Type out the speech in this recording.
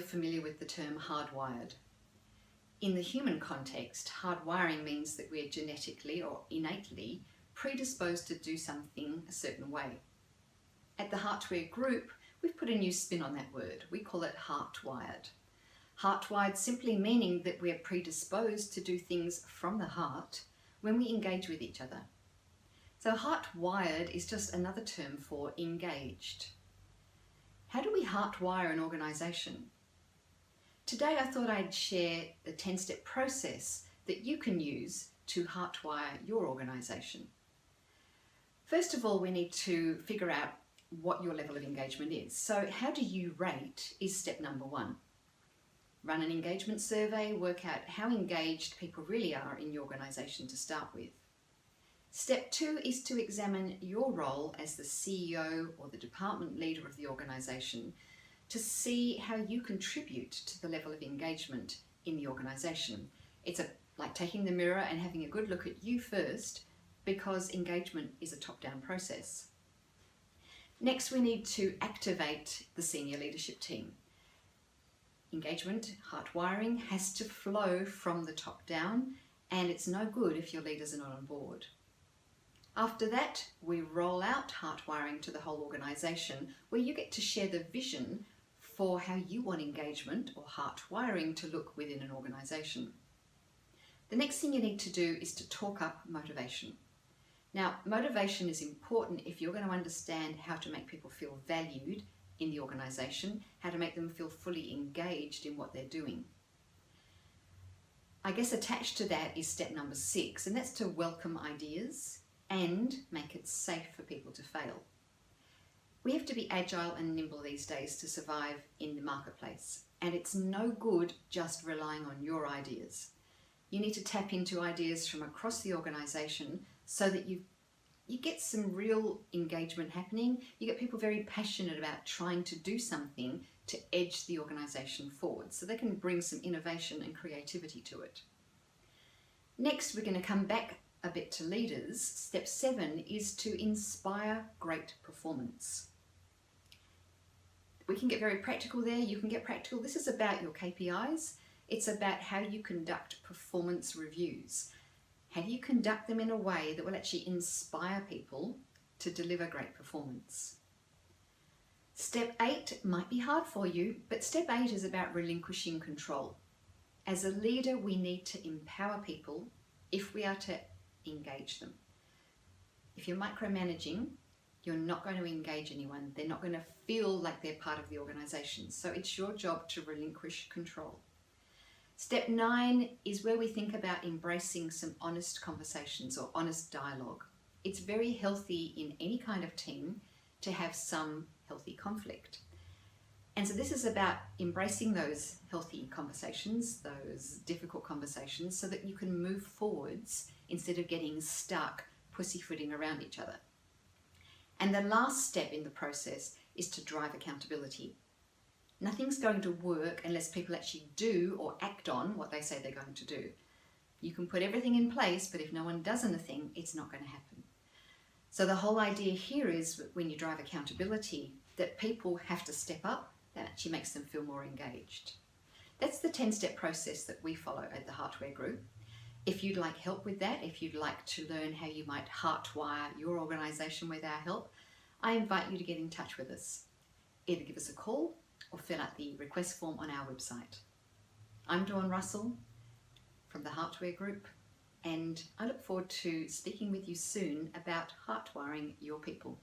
familiar with the term hardwired. In the human context, hardwiring means that we're genetically or innately predisposed to do something a certain way. At the Hotwired group, we've put a new spin on that word. We call it heartwired. Heartwired simply meaning that we're predisposed to do things from the heart when we engage with each other. So heartwired is just another term for engaged. How do we heartwire an organisation? Today I thought I'd share the 10-step process that you can use to heartwire your organisation. First of all, we need to figure out what your level of engagement is. So how do you rate is step number 1. Run an engagement survey, work out how engaged people really are in your organisation to start with. Step 2 is to examine your role as the CEO or the department leader of the organisation to see how you contribute to the level of engagement in the organisation. It's like taking the mirror and having a good look at you first, because engagement is a top-down process. Next, we need to activate the senior leadership team. Engagement, heartwiring, has to flow from the top down, and it's no good if your leaders are not on board. After that, we roll out heartwiring to the whole organisation, where you get to share the vision for how you want engagement or heartwiring to look within an organisation. The next thing you need to do is to talk up motivation. Now, motivation is important if you're going to understand how to make people feel valued in the organisation, how to make them feel fully engaged in what they're doing. I guess attached to that is step number 6, and that's to welcome ideas and make it safe for people to fail. We have to be agile and nimble these days to survive in the marketplace, and it's no good just relying on your ideas. You need to tap into ideas from across the organisation so that you get some real engagement happening. You get people very passionate about trying to do something to edge the organisation forward, so they can bring some innovation and creativity to it. Next, we're going to come back a bit to leaders. Step 7 is to inspire great performance. We can get very practical there. You can get practical. This is about your KPIs. It's about how you conduct performance reviews. How do you conduct them in a way that will actually inspire people to deliver great performance? Step 8 might be hard for you, but step 8 is about relinquishing control. As a leader, we need to empower people if we are to engage them. If you're micromanaging, you're not going to engage anyone. They're not going to feel like they're part of the organisation. So it's your job to relinquish control. Step 9 is where we think about embracing some honest conversations or honest dialogue. It's very healthy in any kind of team to have some healthy conflict. And so this is about embracing those healthy conversations, those difficult conversations, so that you can move forwards instead of getting stuck pussyfooting around each other. And the last step in the process is to drive accountability. Nothing's going to work unless people actually do or act on what they say they're going to do. You can put everything in place, but if no one does anything, it's not going to happen. So the whole idea here is when you drive accountability, that people have to step up. That actually makes them feel more engaged. That's the 10-step process that we follow at the Hotwired group. If you'd like help with that, if you'd like to learn how you might heartwire your organisation with our help, I invite you to get in touch with us. Either give us a call or fill out the request form on our website. I'm Dawn Russell from the Hotwired group, and I look forward to speaking with you soon about heartwiring your people.